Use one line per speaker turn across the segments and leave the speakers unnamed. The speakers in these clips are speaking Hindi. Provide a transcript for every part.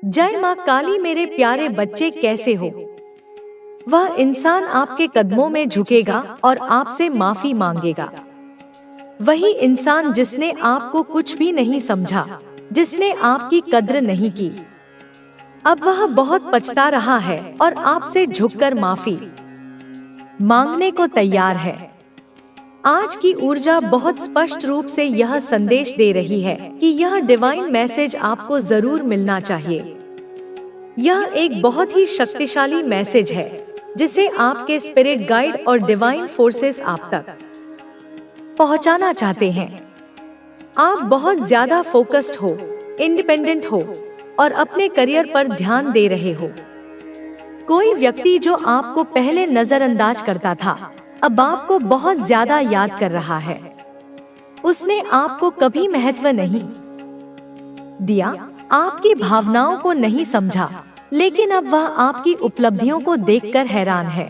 जय माँ काली। मेरे प्यारे बच्चे कैसे हो? वह इंसान आपके कदमों में झुकेगा और आपसे माफी मांगेगा। वही इंसान जिसने आपको कुछ भी नहीं समझा, जिसने आपकी कद्र नहीं की, अब वह बहुत पछता रहा है और आपसे झुककर माफी मांगने को तैयार है। आज की ऊर्जा बहुत स्पष्ट रूप से यह संदेश दे रही है कि यह डिवाइन मैसेज आपको जरूर मिलना चाहिए। यह एक बहुत ही शक्तिशाली मैसेज है जिसे आपके स्पिरिट गाइड और डिवाइन फोर्सेस आप तक पहुंचाना चाहते हैं। आप बहुत ज्यादा फोकस्ड हो, इंडिपेंडेंट हो और अपने करियर पर ध्यान दे रहे हो। कोई व्यक्ति जो आपको पहले नजरअंदाज करता था, अब आपको बहुत ज्यादा याद कर रहा है। उसने आपको कभी महत्व नहीं दिया, आपकी भावनाओं को नहीं समझा, लेकिन अब वह आपकी उपलब्धियों को देखकर हैरान है।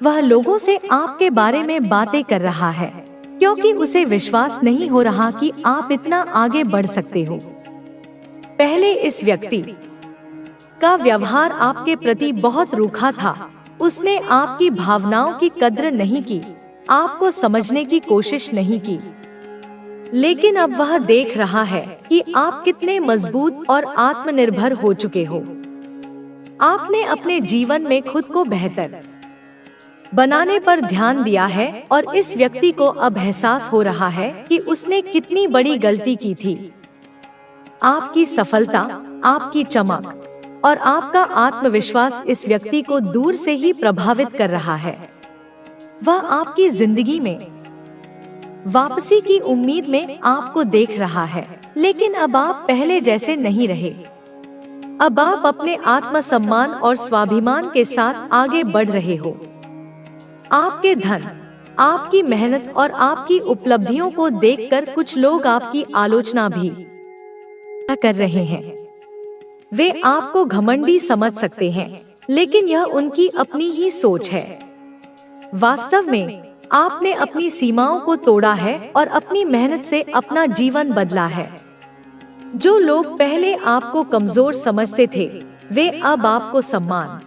वह लोगों से आपके बारे में बातें कर रहा है क्योंकि उसे विश्वास नहीं हो रहा कि आप इतना आगे बढ़ सकते हो। पहले इस व्यक्ति का व्यवहार आपके प्रति बहुत रूखा था। उसने आपकी भावनाओं की कद्र नहीं की, आपको समझने की कोशिश नहीं की। लेकिन अब वह देख रहा है कि आप कितने मजबूत और आत्मनिर्भर हो चुके हो। आपने अपने जीवन में खुद को बेहतर बनाने पर ध्यान दिया है और इस व्यक्ति को अब एहसास हो रहा है कि उसने कितनी बड़ी गलती की थी। आपकी सफलता, आपकी चमक और आपका आत्मविश्वास इस व्यक्ति को दूर से ही प्रभावित कर रहा है। वह आपकी जिंदगी में वापसी की उम्मीद में आपको देख रहा है, लेकिन अब आप पहले जैसे नहीं रहे। अब आप अपने आत्मसम्मान और स्वाभिमान के साथ आगे बढ़ रहे हो। आपके धन, आपकी मेहनत और आपकी उपलब्धियों को देखकर कुछ लोग आपकी आलोचना भी कर रहे हैं। वे आपको घमंडी समझ सकते हैं, लेकिन यह उनकी अपनी ही सोच है। वास्तव में आपने अपनी सीमाओं को तोड़ा है और अपनी मेहनत से अपना जीवन बदला है। जो लोग पहले आपको कमजोर समझते थे, वे अब आपको सम्मान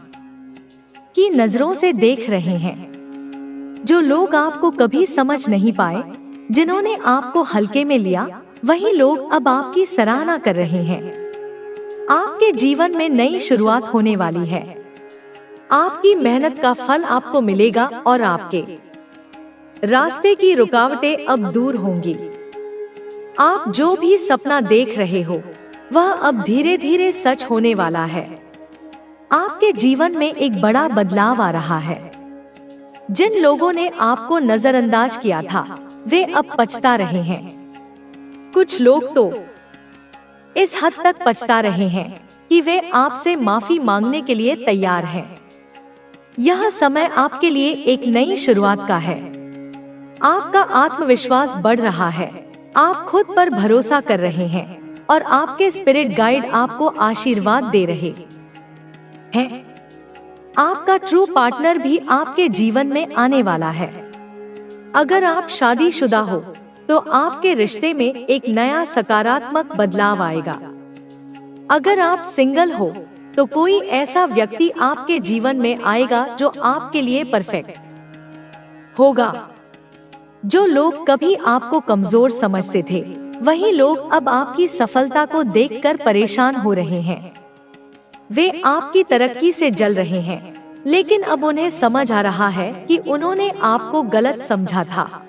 की नजरों से देख रहे हैं। जो लोग आपको कभी समझ नहीं पाए, जिन्होंने आपको हल्के में लिया, वही लोग अब आपकी सराहना कर रहे हैं। आपके जीवन में नई शुरुआत होने वाली है। आपकी मेहनत का फल आपको मिलेगा और आपके रास्ते की रुकावटें अब दूर होंगी। आप जो भी सपना देख रहे हो, वह अब धीरे धीरे सच होने वाला है। आपके जीवन में एक बड़ा बदलाव आ रहा है। जिन लोगों ने आपको नजरअंदाज किया था, वे अब पछता रहे हैं। कुछ लोग तो इस हद तक पछता रहे हैं कि वे आपसे माफी मांगने के लिए तैयार हैं। यह समय आपके लिए एक नई शुरुआत का है। आपका आत्मविश्वास बढ़ रहा है, आप खुद पर भरोसा कर रहे हैं और आपके स्पिरिट गाइड आपको आशीर्वाद दे रहे हैं। आपका ट्रू पार्टनर भी आपके जीवन में आने वाला है। अगर आप शादीशुदा हो तो आपके रिश्ते में एक नया सकारात्मक बदलाव आएगा। अगर आप सिंगल हो तो कोई ऐसा व्यक्ति आपके जीवन में आएगा जो आपके लिए परफेक्ट होगा। जो लोग कभी आपको कमजोर समझते थे, वही लोग अब आपकी सफलता को देखकर परेशान हो रहे हैं। वे आपकी तरक्की से जल रहे हैं, लेकिन अब उन्हें समझ आ रहा है कि उन्होंने आपको गलत समझा था।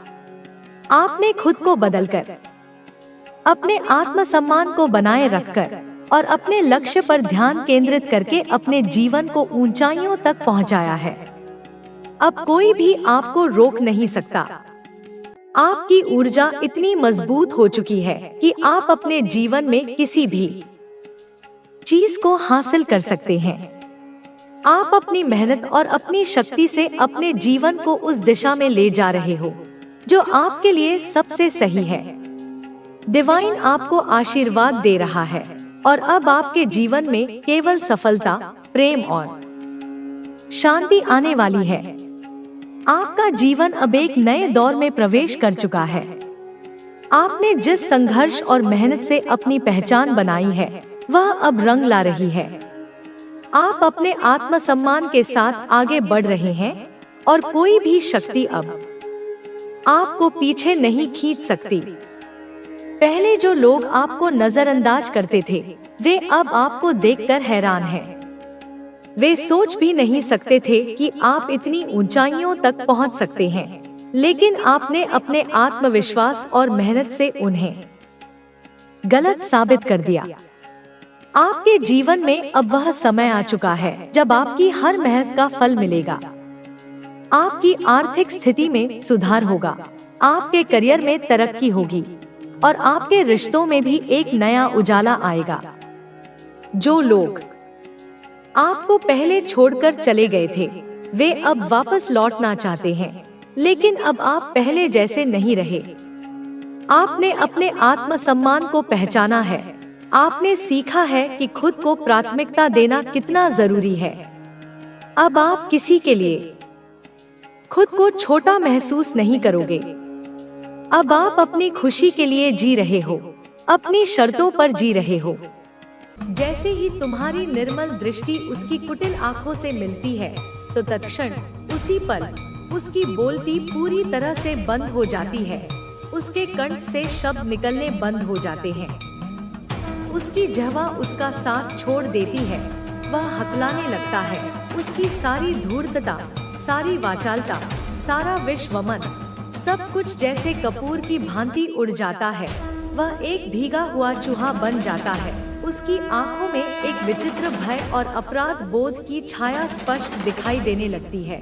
आपने खुद को बदलकर, अपने आत्मसम्मान को बनाए रखकर और अपने लक्ष्य पर ध्यान केंद्रित करके अपने जीवन को ऊंचाइयों तक पहुंचाया है। अब कोई भी आपको रोक नहीं सकता। आपकी ऊर्जा इतनी मजबूत हो चुकी है कि आप अपने जीवन में किसी भी चीज को हासिल कर सकते हैं। आप अपनी मेहनत और अपनी शक्ति से अपने जीवन को उस दिशा में ले जा रहे हो जो आपके लिए सबसे सही है। डिवाइन आपको आशीर्वाद दे रहा है और अब आपके जीवन में केवल सफलता, प्रेम और शांति आने वाली है। आपका जीवन अब एक नए दौर में प्रवेश कर चुका है। आपने जिस संघर्ष और मेहनत से अपनी पहचान बनाई है, वह अब रंग ला रही है। आप अपने आत्मसम्मान के साथ आगे बढ़ रहे हैं और कोई भी शक्ति अब आपको पीछे नहीं खींच सकती। पहले जो लोग आपको नजरअंदाज करते थे, वे अब आपको देखकर हैरान हैं। वे सोच भी नहीं सकते थे कि आप इतनी ऊंचाइयों तक पहुंच सकते हैं, लेकिन आपने अपने आत्मविश्वास और मेहनत से उन्हें गलत साबित कर दिया। आपके जीवन में अब वह समय आ चुका है जब आपकी हर मेहनत का फल मिलेगा। आपकी आर्थिक स्थिति में सुधार होगा, आपके करियर में तरक्की होगी और आपके रिश्तों में भी एक नया उजाला आएगा। जो लोग आपको पहले छोड़कर चले गए थे, वे अब वापस लौटना चाहते हैं, लेकिन अब आप पहले जैसे नहीं रहे। आपने अपने आत्मसम्मान को पहचाना है। आपने सीखा है कि खुद को प्राथमिकता देना कितना जरूरी है। अब आप किसी के लिए खुद को छोटा महसूस नहीं करोगे। अब आप अपनी खुशी के लिए जी रहे हो, अपनी शर्तों पर जी रहे हो। जैसे ही तुम्हारी निर्मल दृष्टि उसकी कुटिल आंखों से मिलती है, तो तत्क्षण उसी पल उसकी बोलती पूरी तरह से बंद हो जाती है। उसके कंठ से शब्द निकलने बंद हो जाते हैं। उसकी जिह्वा उसका साथ छोड़ देती है। वह हकलाने लगता है। उसकी सारी धूर्तता, सारी वाचालता, सारा विश्वमन, सब कुछ जैसे कपूर की भांति उड़ जाता है। वह एक भीगा हुआ चूहा बन जाता है। उसकी आंखों में एक विचित्र भय और अपराध बोध की छाया स्पष्ट दिखाई देने लगती है,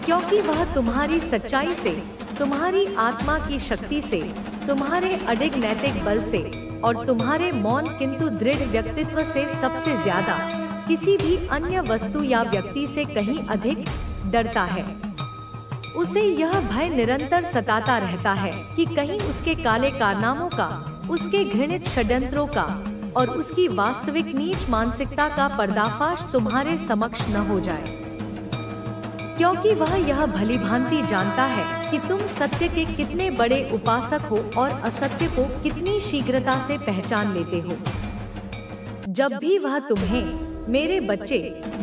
क्योंकि वह तुम्हारी सच्चाई से, तुम्हारी आत्मा की शक्ति से, तुम्हारे अडिग नैतिक बल से और तुम्हारे मौन किंतु दृढ़ व्यक्तित्व से सबसे ज्यादा किसी भी अन्य वस्तु या व्यक्ति से कहीं अधिक डरता है। उसे यह भय निरंतर सताता रहता है कि कहीं उसके काले कारनामों का, उसके घृणित षड्यंत्रों का और उसकी वास्तविक नीच मानसिकता का पर्दाफाश तुम्हारे समक्ष न हो जाए, क्योंकि वह यह भलीभांति जानता है कि तुम सत्य के कितने बड़े उपासक हो और असत्य को कितनी शीघ्रता से पहचान लेते हो। जब भी वह तुम्हें, मेरे बच्चे,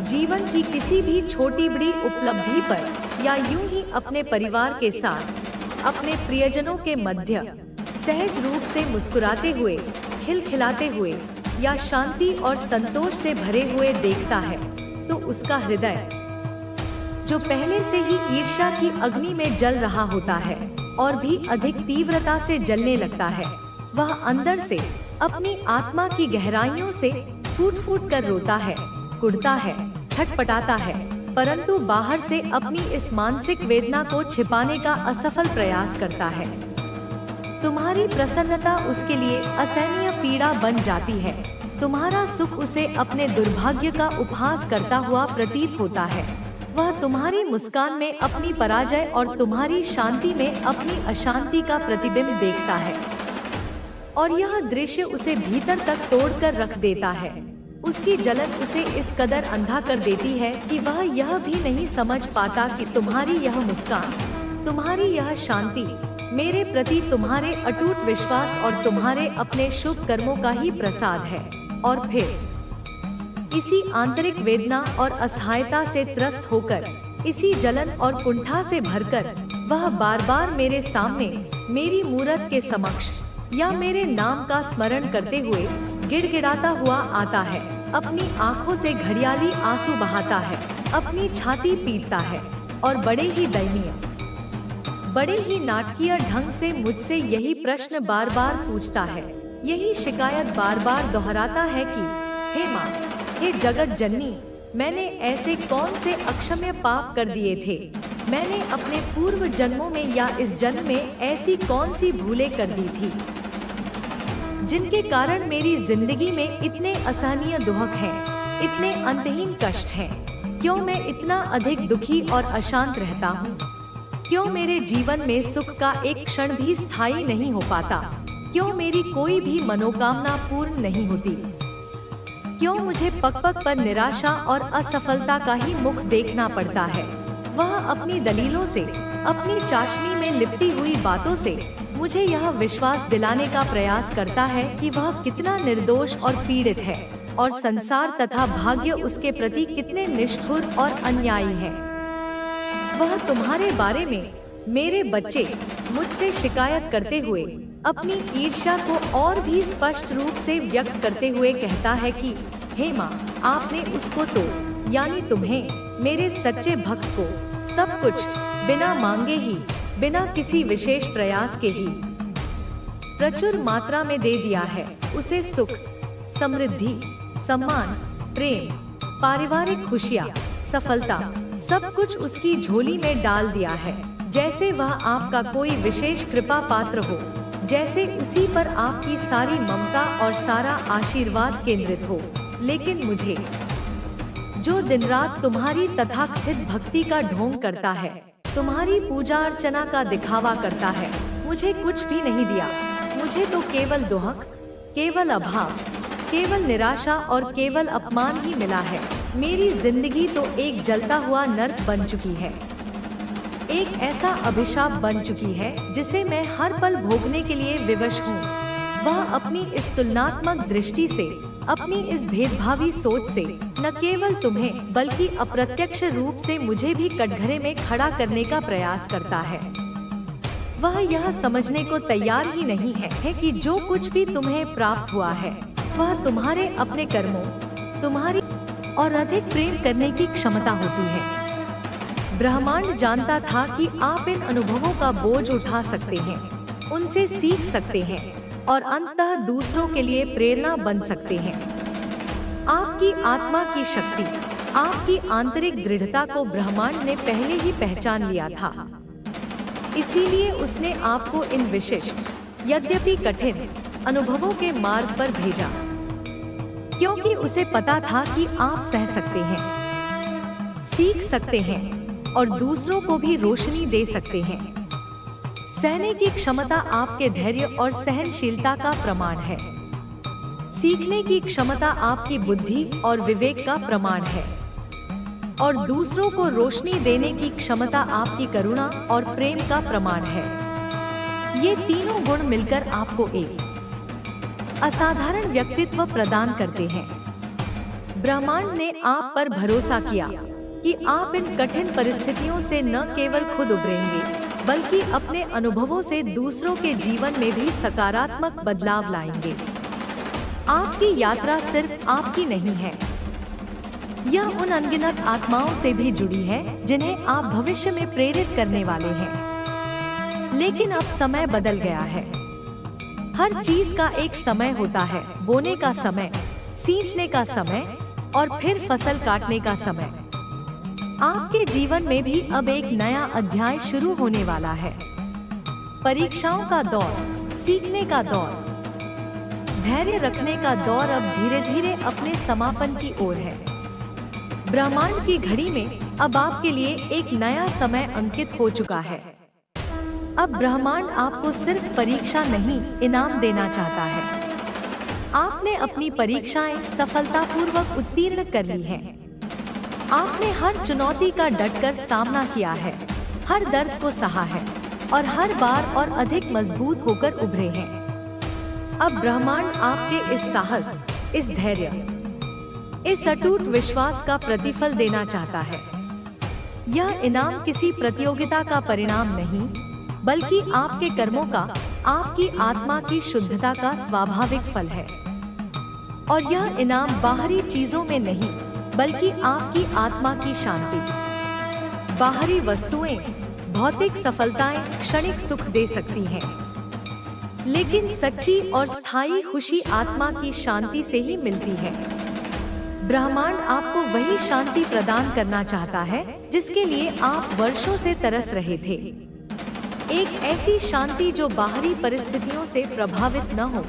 जीवन की किसी भी छोटी बड़ी उपलब्धि पर या यूं ही अपने परिवार के साथ, अपने प्रियजनों के मध्य सहज रूप से मुस्कुराते हुए, खिलखिलाते हुए या शांति और संतोष से भरे हुए देखता है, तो उसका हृदय, जो पहले से ही ईर्ष्या की अग्नि में जल रहा होता है और भी अधिक तीव्रता से जलने लगता है, वह अंदर से अपनी आत्मा की गहराइयों से फूट फूट कर रोता है, कुढ़ता है, छटपटाता है, परंतु बाहर से अपनी इस मानसिक वेदना को छिपाने का असफल प्रयास करता है। तुम्हारी प्रसन्नता उसके लिए असहनीय पीड़ा बन जाती है। तुम्हारा सुख उसे अपने दुर्भाग्य का उपहास करता हुआ प्रतीत होता है। वह तुम्हारी मुस्कान में अपनी पराजय और तुम्हारी शांति में अपनी अशांति का प्रतिबिंब देखता है, और यह दृश्य उसे भीतर तक तोड़कर रख देता है। उसकी जलन उसे इस कदर अंधा कर देती है कि वह यह भी नहीं समझ पाता कि तुम्हारी यह मुस्कान, तुम्हारी यह शांति मेरे प्रति तुम्हारे अटूट विश्वास और तुम्हारे अपने शुभ कर्मों का ही प्रसाद है। और फिर इसी आंतरिक वेदना और असहायता से त्रस्त होकर, इसी जलन और कुंठा से भरकर, वह बार बार मेरे सामने, मेरी मूरत के समक्ष या मेरे नाम का स्मरण करते हुए गिड़गिड़ाता हुआ आता है, अपनी आंखों से घड़ियाली आंसू बहाता है, अपनी छाती पीटता है और बड़े ही दयनीय, बड़े ही नाटकीय ढंग से मुझसे यही प्रश्न बार बार पूछता है, यही शिकायत बार बार दोहराता है कि हे माँ, हे जगत जननी, मैंने ऐसे कौन से अक्षम्य पाप कर दिए थे? मैंने अपने पूर्व जन्मों में या इस जन्म में ऐसी कौन सी भूलें कर दी थी, जिनके कारण मेरी जिंदगी में इतने असहनीय दुख हैं, इतने अंतहीन कष्ट हैं? क्यों मैं इतना अधिक दुखी और अशांत रहता हूँ? क्यों मेरे जीवन में सुख का एक क्षण भी स्थायी नहीं हो पाता? क्यों मेरी कोई भी मनोकामना पूर्ण नहीं होती? क्यों मुझे पग पग पर निराशा और असफलता का ही मुख देखना पड़ता है? वह अपनी दलीलों से, अपनी चाशनी में लिपटी हुई बातों से मुझे यह विश्वास दिलाने का प्रयास करता है कि वह कितना निर्दोष और पीड़ित है और संसार तथा भाग्य उसके प्रति कितने निष्ठुर और अन्यायी है। वह तुम्हारे बारे में, मेरे बच्चे, मुझसे शिकायत करते हुए अपनी ईर्ष्या को और भी स्पष्ट रूप से व्यक्त करते हुए कहता है कि हे माँ, आपने उसको तो यानी तुम्हें, मेरे सच्चे भक्त को, सब कुछ बिना मांगे ही, बिना किसी विशेष प्रयास के ही प्रचुर मात्रा में दे दिया है। उसे सुख, समृद्धि, सम्मान, प्रेम, पारिवारिक खुशियाँ, सफलता, सब कुछ उसकी झोली में डाल दिया है। जैसे वह आपका कोई विशेष कृपा पात्र हो, जैसे उसी पर आपकी सारी ममता और सारा आशीर्वाद केंद्रित हो। लेकिन मुझे, जो दिन रात तुम्हारी तथाकथित भक्ति का ढोंग करता है, तुम्हारी पूजा अर्चना का दिखावा करता है, मुझे कुछ भी नहीं दिया। मुझे तो केवल दोहक, केवल अभाव, केवल निराशा और केवल अपमान ही मिला है। मेरी जिंदगी तो एक जलता हुआ नर्क बन चुकी है, एक ऐसा अभिशाप बन चुकी है जिसे मैं हर पल भोगने के लिए विवश हूँ। वह अपनी इस तुलनात्मक दृष्टि से, अपनी इस भेदभावी सोच से न केवल तुम्हें बल्कि अप्रत्यक्ष रूप से मुझे भी कटघरे में खड़ा करने का प्रयास करता है। वह यह समझने को तैयार ही नहीं है कि जो कुछ भी तुम्हें प्राप्त हुआ है वह तुम्हारे अपने कर्मों, तुम्हारी और अधिक प्रेम करने की क्षमता होती है। ब्रह्मांड जानता था कि आप इन अनुभवों का बोझ उठा सकते हैं, उनसे सीख सकते हैं और अंततः दूसरों के लिए प्रेरणा बन सकते हैं। आपकी आत्मा की शक्ति, आपकी आंतरिक दृढ़ता को ब्रह्मांड ने पहले ही पहचान लिया था। इसीलिए उसने आपको इन विशिष्ट, यद्यपि कठिन अनुभवों के मार्ग पर भेजा, क्योंकि उसे पता था कि आप सह सकते हैं, सीख सकते हैं और दूसरों को भी रोशनी दे सकते हैं। सहने की क्षमता आपके धैर्य और सहनशीलता का प्रमाण है। सीखने की क्षमता आपकी बुद्धि और विवेक का प्रमाण है और दूसरों को रोशनी देने की क्षमता आपकी करुणा और प्रेम का प्रमाण है। ये तीनों गुण मिलकर आपको एक असाधारण व्यक्तित्व प्रदान करते हैं। ब्रह्मांड ने आप पर भरोसा किया कि आप इन कठिन परिस्थितियों से न केवल खुद उबरेंगे बल्कि अपने अनुभवों से दूसरों के जीवन में भी सकारात्मक बदलाव लाएंगे। आपकी यात्रा सिर्फ आपकी नहीं है, यह उन अनगिनत आत्माओं से भी जुड़ी है जिन्हें आप भविष्य में प्रेरित करने वाले हैं। लेकिन अब समय बदल गया है। हर चीज का एक समय होता है, बोने का समय, सींचने का समय और फिर फसल काटने का समय। आपके जीवन में भी अब एक नया अध्याय शुरू होने वाला है। परीक्षाओं का दौर, सीखने का दौर, धैर्य रखने का दौर अब धीरे धीरे अपने समापन की ओर है। ब्रह्मांड की घड़ी में अब आपके लिए एक नया समय अंकित हो चुका है। अब ब्रह्मांड आपको सिर्फ परीक्षा नहीं, इनाम देना चाहता है। आपने अपनी परीक्षाएं सफलतापूर्वक उत्तीर्ण कर ली हैं। आपने हर चुनौती का डटकर सामना किया है, हर दर्द को सहा है और हर बार और अधिक मजबूत होकर उभरे हैं। अब ब्रह्मांड आपके इस साहस, इस धैर्य, इस अटूट विश्वास का प्रतिफल देना चाहता है। यह इनाम किसी प्रतियोगिता का परिणाम नहीं, बल्कि आपके कर्मों का, आपकी आत्मा की शुद्धता का स्वाभाविक फल है। और यह इनाम बाहरी चीजों में नहीं, बल्कि आपकी आत्मा की शांति। बाहरी वस्तुएं, भौतिक सफलताएं क्षणिक सुख दे सकती हैं, लेकिन सच्ची और स्थायी खुशी आत्मा की शांति से ही मिलती है। ब्रह्मांड आपको वही शांति प्रदान करना चाहता है जिसके लिए आप वर्षों से तरस रहे थे। एक ऐसी शांति जो बाहरी परिस्थितियों से प्रभावित न हो,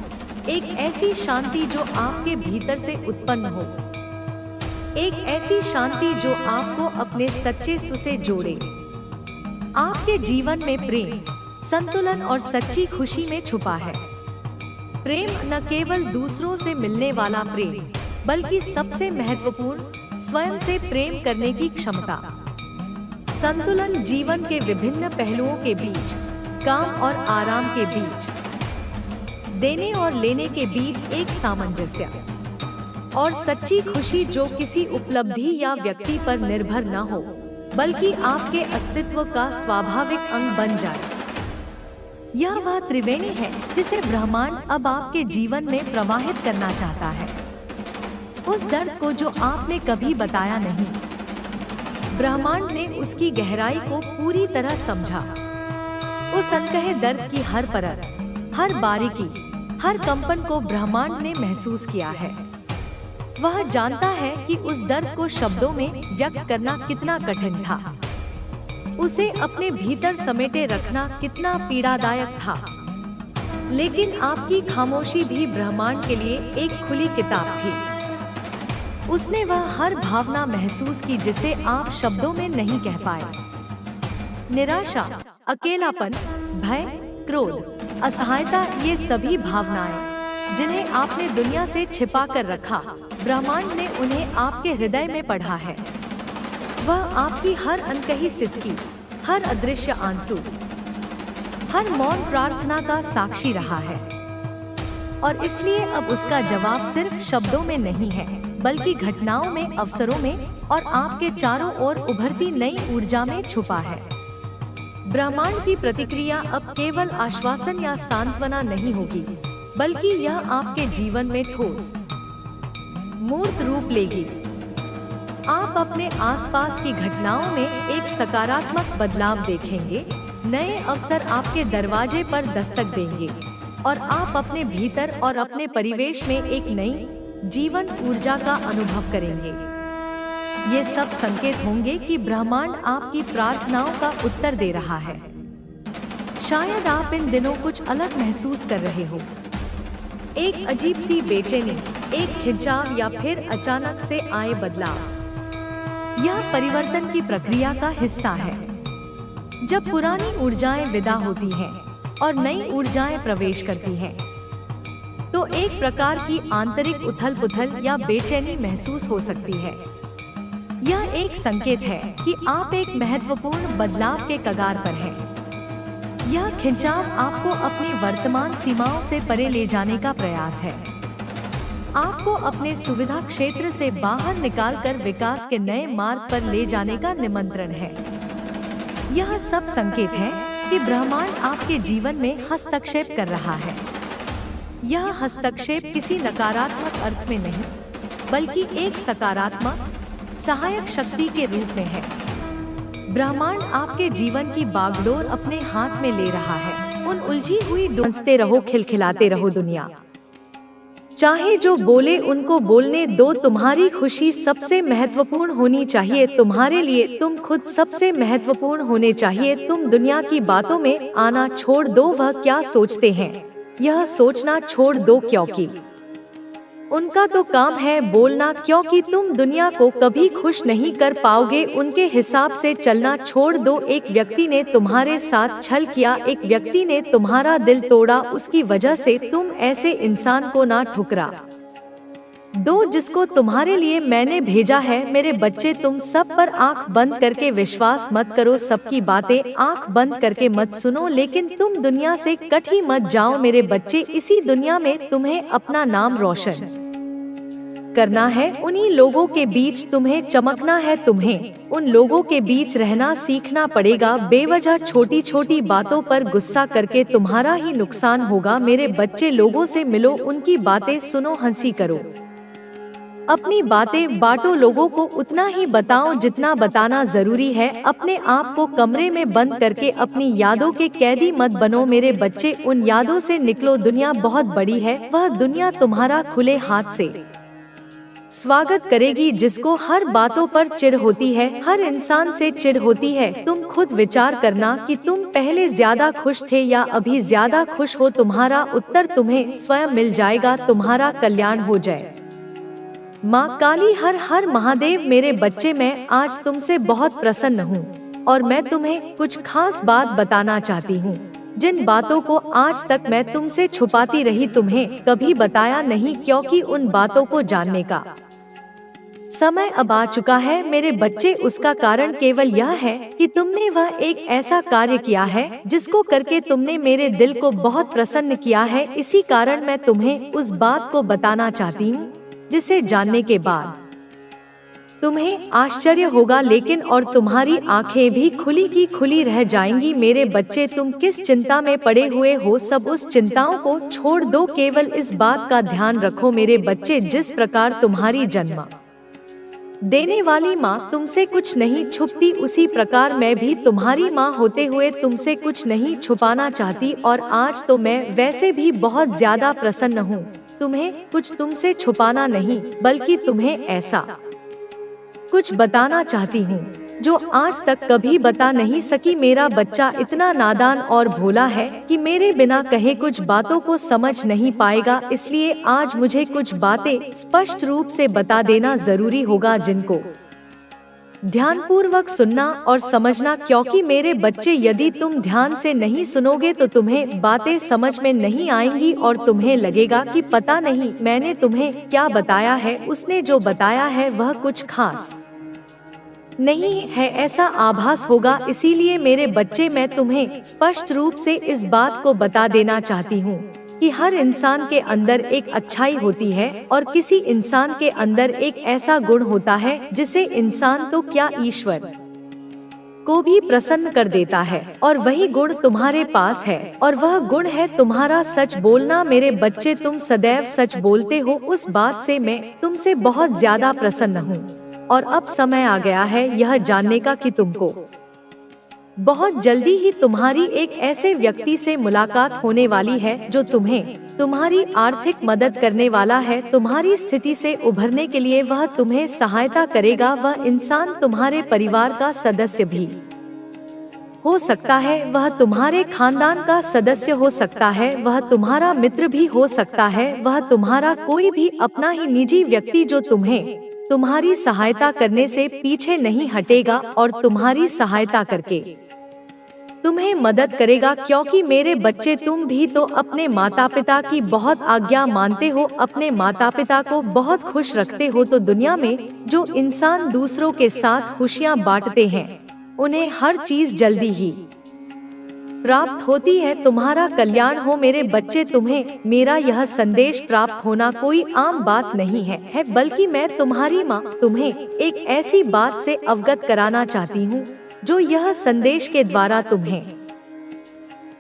एक ऐसी शांति जो आपके भीतर से उत्पन्न हो, एक ऐसी शांति जो आपको अपने सच्चे स्व से जोड़े। आपके जीवन में प्रेम, संतुलन और सच्ची खुशी में छुपा है। प्रेम न केवल दूसरों से मिलने वाला प्रेम, बल्कि सबसे महत्वपूर्ण, स्वयं से प्रेम करने की क्षमता। संतुलन जीवन के विभिन्न पहलुओं के बीच काम और आराम के बीच, देने और लेने के बीच एक सामंजस्य, और सच्ची खुशी जो किसी उपलब्धि या व्यक्ति पर निर्भर न हो बल्कि आपके अस्तित्व का स्वाभाविक अंग बन जाए। यह वह त्रिवेणी है जिसे ब्रह्मांड अब आपके जीवन में प्रवाहित करना चाहता है। उस दर्द को जो आपने कभी बताया नहीं, ब्रह्मांड ने उसकी गहराई को पूरी तरह समझा। उस अनकहे दर्द की हर परत, हर बारीकी, हर कंपन को ब्रह्मांड ने महसूस किया है। वह जानता है कि उस दर्द को शब्दों में व्यक्त करना कितना कठिन था, उसे अपने भीतर समेटे रखना कितना पीड़ादायक था। लेकिन आपकी खामोशी भी ब्रह्मांड के लिए एक खुली किताब थी। उसने वह हर भावना महसूस की जिसे आप शब्दों में नहीं कह पाए। निराशा, अकेलापन, भय, क्रोध, असहायता, ये सभी भावनाएं जिन्हें आपने दुनिया से छिपा कर रखा, ब्रह्मांड ने उन्हें आपके हृदय में पढ़ा है। वह आपकी हर अनकही सिसकी, हर अदृश्य आंसू, हर मौन प्रार्थना का साक्षी रहा है। और इसलिए अब उसका जवाब सिर्फ शब्दों में नहीं है बल्कि घटनाओं में, अवसरों में और आपके चारों ओर उभरती नई ऊर्जा में छुपा है। ब्रह्मांड की प्रतिक्रिया अब केवल आश्वासन या सांत्वना नहीं होगी बल्कि यह आपके जीवन में ठोस, मूर्त रूप लेगी। आप अपने आसपास की घटनाओं में एक सकारात्मक बदलाव देखेंगे, नए अवसर आपके दरवाजे पर दस्तक देंगे और आप अपने भीतर और अपने परिवेश में एक नई जीवन ऊर्जा का अनुभव करेंगे। ये सब संकेत होंगे कि ब्रह्मांड आपकी प्रार्थनाओं का उत्तर दे रहा है। शायद आप इन दिनों कुछ अलग महसूस कर रहे हो, एक अजीब सी बेचैनी, एक खिंचाव या फिर अचानक से आए बदलाव। यह परिवर्तन की प्रक्रिया का हिस्सा है। जब पुरानी ऊर्जाएं विदा होती हैं और नई ऊर्जाएं प्रवेश करती हैं, तो एक प्रकार की आंतरिक उथल-पुथल या बेचैनी महसूस हो सकती है। यह एक संकेत है कि आप एक महत्वपूर्ण बदलाव के कगार पर हैं। यह खिंचाव आपको अपनी वर्तमान सीमाओं से परे ले जाने का प्रयास है। आपको अपने सुविधा क्षेत्र से बाहर निकालकर विकास के नए मार्ग पर ले जाने का निमंत्रण है। यह सब संकेत है कि ब्रह्मांड आपके जीवन में हस्तक्षेप कर रहा है। यह हस्तक्षेप किसी नकारात्मक अर्थ में नहीं, बल्कि एक सकारात्मक, सहायक शक्ति के रूप में है। ब्रह्मांड आपके जीवन की बागडोर अपने हाथ में ले रहा है। उन उलझी हुई डूबते रहो, खिलखिलाते रहो दुनिया। चाहे जो बोले उनको बोलने दो। तुम्हारी खुशी सबसे महत्वपूर्ण होनी चाहिए। तुम्हारे लिए तुम खुद सबसे महत्वपूर्ण होने चाहिए। तुम दुनिया की बातों में आना छोड़ दो। वह क्या सोचते हैं यह सोचना छोड़ दो, क्योंकि उनका तो काम है बोलना। क्योंकि तुम दुनिया को कभी खुश नहीं कर पाओगे। उनके हिसाब से चलना छोड़ दो। एक व्यक्ति ने तुम्हारे साथ छल किया, एक व्यक्ति ने तुम्हारा दिल तोड़ा, उसकी वजह से तुम ऐसे इंसान को ना ठुकरा दो जिसको तुम्हारे लिए मैंने भेजा है। मेरे बच्चे, तुम सब पर आंख बंद करके विश्वास मत करो, सबकी बातें आंख बंद करके मत सुनो, लेकिन तुम दुनिया से कट ही मत जाओ मेरे बच्चे। इसी दुनिया में तुम्हें अपना नाम रोशन करना है। उन्हीं लोगों के बीच तुम्हें चमकना है। तुम्हें उन लोगों के बीच रहना सीखना पड़ेगा। बेवजह छोटी छोटी बातों पर गुस्सा करके तुम्हारा ही नुकसान होगा। मेरे बच्चे, लोगों से मिलो, उनकी बातें सुनो, हंसी करो, अपनी बातें बांटो, लोगों को उतना ही बताओ जितना बताना जरूरी है। अपने आप को कमरे में बंद करके अपनी यादों के कैदी मत बनो मेरे बच्चे। उन यादों से निकलो। दुनिया बहुत बड़ी है। वह दुनिया तुम्हारा खुले हाथ से स्वागत करेगी। जिसको हर बातों पर चिढ़ होती है, हर इंसान से चिढ़ होती है, तुम खुद विचार करना कि तुम पहले ज्यादा खुश थे या अभी ज्यादा खुश हो। तुम्हारा उत्तर तुम्हें स्वयं मिल जाएगा। तुम्हारा कल्याण हो जाए। माँ काली, हर हर महादेव। मेरे बच्चे, मैं आज तुमसे बहुत प्रसन्न हूँ और मैं तुम्हें कुछ खास बात बताना चाहती हूँ। जिन बातों को आज तक मैं तुमसे छुपाती रही, तुम्हें कभी बताया नहीं, क्योंकि उन बातों को जानने का समय अब आ चुका है मेरे बच्चे, उसका कारण केवल यह है कि तुमने वह एक ऐसा कार्य किया है जिसको करके तुमने मेरे दिल को बहुत प्रसन्न किया है। इसी कारण मैं तुम्हें उस बात को बताना चाहती हूँ जिसे जानने के बाद तुम्हें आश्चर्य होगा, लेकिन और तुम्हारी आंखें भी खुली की खुली रह जाएंगी। मेरे बच्चे, तुम किस चिंता में पड़े हुए हो, सब उस चिंताओं को छोड़ दो, केवल इस बात का ध्यान रखो मेरे बच्चे, जिस प्रकार तुम्हारी जन्म देने वाली माँ तुमसे कुछ नहीं छुपती, उसी प्रकार मैं भी तुम्हारी माँ होते हुए तुमसे कुछ नहीं छुपाना चाहती। और आज तो मैं वैसे भी बहुत ज्यादा प्रसन्न हूँ। तुम्हें कुछ तुमसे छुपाना नहीं, बल्कि तुम्हें ऐसा कुछ बताना चाहती हूँ जो आज तक कभी बता नहीं सकी। मेरा बच्चा इतना नादान और भोला है कि मेरे बिना कहे कुछ बातों को समझ नहीं पाएगा, इसलिए आज मुझे कुछ बातें स्पष्ट रूप से बता देना जरूरी होगा, जिनको ध्यानपूर्वक सुनना और समझना, क्योंकि मेरे बच्चे यदि तुम ध्यान से नहीं सुनोगे तो तुम्हें बातें समझ में नहीं आएंगी और तुम्हें लगेगा कि पता नहीं मैंने तुम्हें क्या बताया है, उसने जो बताया है वह कुछ खास नहीं है, ऐसा आभास होगा। इसीलिए मेरे बच्चे, मैं तुम्हें स्पष्ट रूप से इस बात को बता देना चाहती हूँ कि हर इंसान के अंदर एक अच्छाई होती है और किसी इंसान के अंदर एक ऐसा गुण होता है जिसे इंसान तो क्या ईश्वर को भी प्रसन्न कर देता है, और वही गुण तुम्हारे पास है, और वह गुण है तुम्हारा सच बोलना। मेरे बच्चे, तुम सदैव सच बोलते हो, उस बात से मैं तुमसे बहुत ज्यादा प्रसन्न हूँ। और अब समय आ गया है यह जानने का कि तुमको बहुत जल्दी ही तुम्हारी एक ऐसे व्यक्ति से मुलाकात होने वाली है जो तुम्हें तुम्हारी आर्थिक मदद करने वाला है। तुम्हारी स्थिति से उभरने के लिए वह तुम्हें सहायता करेगा। वह इंसान तुम्हारे परिवार का सदस्य भी हो सकता है, वह तुम्हारे खानदान का सदस्य हो सकता है, वह तुम्हारा मित्र भी हो सकता है, वह तुम्हारा कोई भी अपना ही निजी व्यक्ति जो तुम्हें तुम्हारी सहायता करने से पीछे नहीं हटेगा और तुम्हारी सहायता करके तुम्हें मदद करेगा। क्योंकि मेरे बच्चे, तुम भी तो अपने माता पिता की बहुत आज्ञा मानते हो, अपने माता पिता को बहुत खुश रखते हो। तो दुनिया में जो इंसान दूसरों के साथ खुशियाँ बांटते हैं उन्हें हर चीज जल्दी ही प्राप्त होती है। तुम्हारा कल्याण हो मेरे बच्चे। तुम्हें मेरा यह संदेश प्राप्त होना कोई आम बात नहीं है, बल्कि मैं तुम्हारी माँ तुम्हें एक ऐसी बात से अवगत कराना चाहती हूँ जो यह संदेश के द्वारा तुम्हें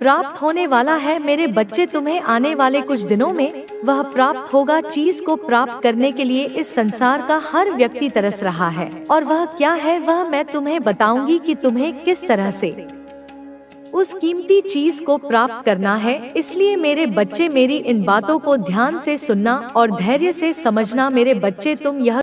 प्राप्त होने वाला है। मेरे बच्चे, तुम्हें आने वाले कुछ दिनों में वह प्राप्त होगा। चीज को प्राप्त करने के लिए इस संसार का हर व्यक्ति तरस रहा है, और वह क्या है वह मैं तुम्हें बताऊंगी कि तुम्हें किस तरह से उस कीमती चीज को प्राप्त करना है। इसलिए मेरे बच्चे, मेरी इन बातों को ध्यान से सुनना और धैर्य से समझना। मेरे बच्चे, तुम यह